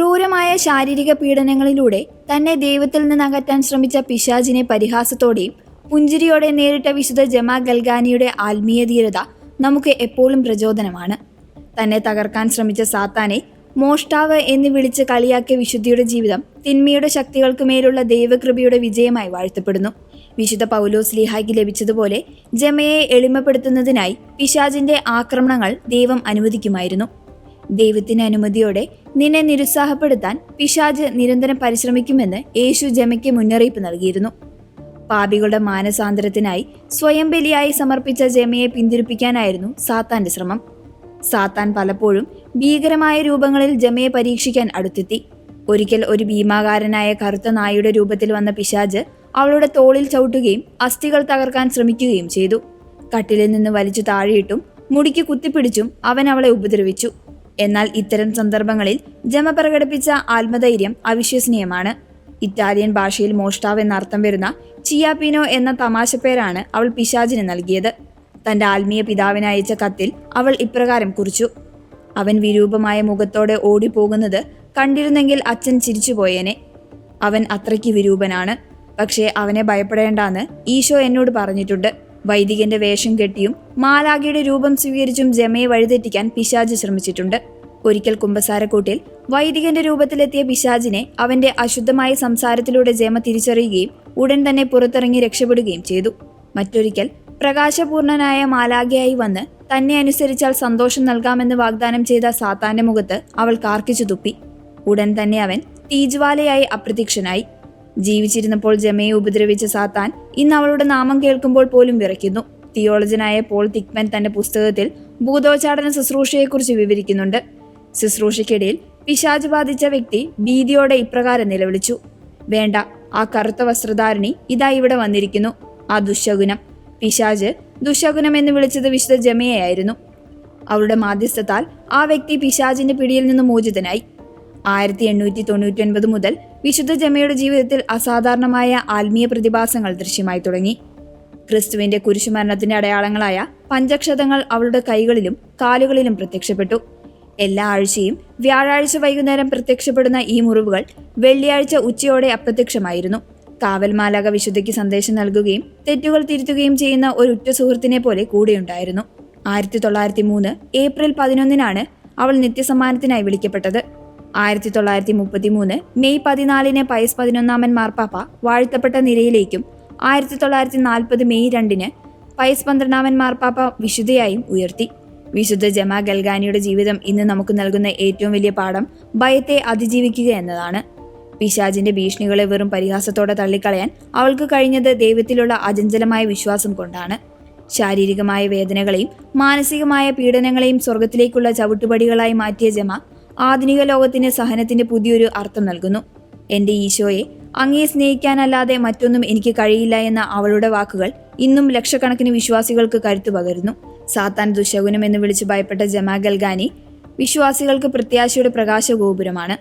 ക്രൂരമായ ശാരീരിക പീഡനങ്ങളിലൂടെ തന്നെ ദൈവത്തിൽ നിന്ന് അകറ്റാൻ ശ്രമിച്ച പിശാചിനെ പരിഹാസത്തോടെയും പുഞ്ചിരിയോടെ നേരിട്ട വിശുദ്ധ ജമാ ഗൽഗാനിയുടെ ആത്മീയ ധീരത നമുക്ക് എപ്പോഴും പ്രചോദനമാണ്. തന്നെ തകർക്കാൻ ശ്രമിച്ച സാത്താനെ മോഷ്ടാവ് എന്ന് വിളിച്ച് കളിയാക്കിയ വിശുദ്ധിയുടെ ജീവിതം തിന്മയുടെ ശക്തികൾക്ക് മേലുള്ള ദൈവകൃപയുടെ വിജയമായി വാഴ്ത്തപ്പെടുന്നു. വിശുദ്ധ പൗലോസ് ലീഹായ്ക്ക് ലഭിച്ചതുപോലെ ജമയെ എളിമപ്പെടുത്തുന്നതിനായി പിശാചിന്റെ ആക്രമണങ്ങൾ ദൈവം അനുവദിക്കുമായിരുന്നു. ദൈവത്തിന്റെ അനുമതിയോടെ നിന്നെ നിരുത്സാഹപ്പെടുത്താൻ പിശാച് നിരന്തരം പരിശ്രമിക്കുമെന്ന് യേശു ജമയ്ക്ക് മുന്നറിയിപ്പ് നൽകിയിരുന്നു. പാപികളുടെ മാനസാന്തരത്തിനായി സ്വയം ബലിയായി സമർപ്പിച്ച ജമയെ പിന്തിരിപ്പിക്കാനായിരുന്നു സാത്താന്റെ ശ്രമം. സാത്താൻ പലപ്പോഴും ഭീകരമായ രൂപങ്ങളിൽ ജമയെ പരീക്ഷിക്കാൻ അടുത്തെത്തി. ഒരിക്കൽ ഒരു ഭീമാകാരനായ കറുത്ത നായയുടെ രൂപത്തിൽ വന്ന പിശാച് അവളുടെ തോളിൽ ചവിട്ടുകയും അസ്ഥികൾ തകർക്കാൻ ശ്രമിക്കുകയും ചെയ്തു. കട്ടിലിൽ നിന്ന് വലിച്ചു താഴെയിട്ടും മുടിക്ക് കുത്തിപ്പിടിച്ചും അവൻ അവളെ ഉപദ്രവിച്ചു. എന്നാൽ ഇത്തരം സന്ദർഭങ്ങളിൽ ജമ പ്രകടിപ്പിച്ച ആത്മധൈര്യം അവിശ്വസനീയമാണ്. ഇറ്റാലിയൻ ഭാഷയിൽ മോഷ്ടാവ് എന്നർത്ഥം വരുന്ന ചിയാപിനോ എന്ന തമാശപ്പേരാണ് അവൾ പിശാചിന് നൽകിയത്. തന്റെ ആത്മീയ പിതാവിന് അയച്ച കത്തിൽ അവൾ ഇപ്രകാരം കുറിച്ചു: അവൻ വിരൂപമായ മുഖത്തോടെ ഓടിപ്പോകുന്നത് കണ്ടിരുന്നെങ്കിൽ അച്ഛൻ ചിരിച്ചുപോയേനെ. അവൻ അത്രയ്ക്ക് വിരൂപനാണ്. പക്ഷേ അവനെ ഭയപ്പെടേണ്ടാന്ന് ഈശോ എന്നോട് പറഞ്ഞിട്ടുണ്ട്. വൈദികന്റെ വേഷം കെട്ടിയും മാലാഖയുടെ രൂപം സ്വീകരിച്ചും ജമയെ വഴിതെറ്റിക്കാൻ പിശാച് ശ്രമിച്ചിട്ടുണ്ട്. ഒരിക്കൽ കുമ്പസാരക്കൂട്ടിൽ വൈദികന്റെ രൂപത്തിലെത്തിയ പിശാചിനെ അവന്റെ അശുദ്ധമായ സംസാരത്തിലൂടെ ജമ തിരിച്ചറിയുകയും ഉടൻ തന്നെ പുറത്തിറങ്ങി രക്ഷപ്പെടുകയും ചെയ്തു. മറ്റൊരിക്കൽ പ്രകാശപൂർണനായ മാലാഖയായി വന്ന് തന്നെ അനുസരിച്ചാൽ സന്തോഷം നൽകാമെന്ന് വാഗ്ദാനം ചെയ്ത സാത്താന്റെ മുഖത്ത് അവൾ കാർക്കിച്ചു തുപ്പി. ഉടൻ തന്നെ അവൻ തീജ്വാലയായി അപ്രത്യക്ഷനായി. ജീവിച്ചിരുന്നപ്പോൾ ജമയെ ഉപദ്രവിച്ച സാത്താൻ ഇന്ന് അവളുടെ നാമം കേൾക്കുമ്പോൾ പോലും വിറയ്ക്കുന്നു. തിയോളജനായ പോൾ തിക്മൻ തന്റെ പുസ്തകത്തിൽ ഭൂതോച്ചാടന ശുശ്രൂഷയെക്കുറിച്ച് വിവരിക്കുന്നുണ്ട്. ശുശ്രൂഷയ്ക്കിടയിൽ പിശാച് ബാധിച്ച വ്യക്തി ഭീതിയോടെ ഇപ്രകാരം നിലവിളിച്ചു: വേണ്ട, ആ കറുത്ത വസ്ത്രധാരിണി ഇതാ ഇവിടെ വന്നിരിക്കുന്നു. ആ ദുശകുനം. പിശാച് ദുശകുനം എന്ന് വിളിച്ചത് വിശുദ്ധ ജമയെയായിരുന്നു. അവളുടെ മാധ്യസ്ഥത്താൽ ആ വ്യക്തി പിശാചിന്റെ പിടിയിൽ നിന്ന് മോചിതനായി. 1899 മുതൽ വിശുദ്ധ ജമയുടെ ജീവിതത്തിൽ അസാധാരണമായ ആത്മീയ പ്രതിഭാസങ്ങൾ ദൃശ്യമായി തുടങ്ങി. ക്രിസ്തുവിന്റെ കുരിശുമരണത്തിന്റെ അടയാളങ്ങളായ പഞ്ചക്ഷതങ്ങൾ അവളുടെ കൈകളിലും കാലുകളിലും പ്രത്യക്ഷപ്പെട്ടു. എല്ലാ ആഴ്ചയും വ്യാഴാഴ്ച വൈകുന്നേരം പ്രത്യക്ഷപ്പെടുന്ന ഈ മുറിവുകൾ വെള്ളിയാഴ്ച ഉച്ചയോടെ അപ്രത്യക്ഷമായിരുന്നു. കാവൽമാലാക വിശുദ്ധിക്ക് സന്ദേശം നൽകുകയും തെറ്റുകൾ തിരുത്തുകയും ചെയ്യുന്ന ഒരു ഉറ്റ സുഹൃത്തിനെ പോലെ കൂടെയുണ്ടായിരുന്നു. 1903 ഏപ്രിൽ 11 അവൾ നിത്യസമ്മാനത്തിനായി വിളിക്കപ്പെട്ടത്. 1933 മെയ് 14 പയസ് 11 മാർപ്പാപ്പ വാഴ്ത്തപ്പെട്ട നിരയിലേക്കും 1940 മെയ് 2 പയസ് 12 മാർപ്പാപ്പ വിശുദ്ധയായും ഉയർത്തി. വിശുദ്ധ ജമാ ഗൽഗാനിയുടെ ജീവിതം ഇന്ന് നമുക്ക് നൽകുന്ന ഏറ്റവും വലിയ പാഠം ഭയത്തെ അതിജീവിക്കുക എന്നതാണ്. പിശാചിന്റെ ഭീഷണികളെ വെറും പരിഹാസത്തോടെ തള്ളിക്കളയാൻ അവൾക്ക് കഴിഞ്ഞത് ദൈവത്തിലുള്ള അചഞ്ചലമായ വിശ്വാസം കൊണ്ടാണ്. ശാരീരികമായ വേദനകളെയും മാനസികമായ പീഡനങ്ങളെയും സ്വർഗത്തിലേക്കുള്ള ചവിട്ടുപടികളായി മാറ്റിയ ജമ ആധുനിക ലോകത്തിന് സഹനത്തിന്റെ പുതിയൊരു അർത്ഥം നൽകുന്നു. എന്റെ ഈശോയെ, അങ്ങയെ സ്നേഹിക്കാനല്ലാതെ മറ്റൊന്നും എനിക്ക് കഴിയില്ല എന്ന അവളുടെ വാക്കുകൾ ഇന്നും ലക്ഷക്കണക്കിന് വിശ്വാസികൾക്ക് കരുത്തു പകരുന്നു. സാത്താൻ ദുശകുനം എന്ന് വിളിച്ച് ഭയപ്പെട്ട ജമാ ഗൽഗാനി വിശ്വാസികൾക്ക് പ്രത്യാശയുടെ പ്രകാശ ഗോപുരമാണ്.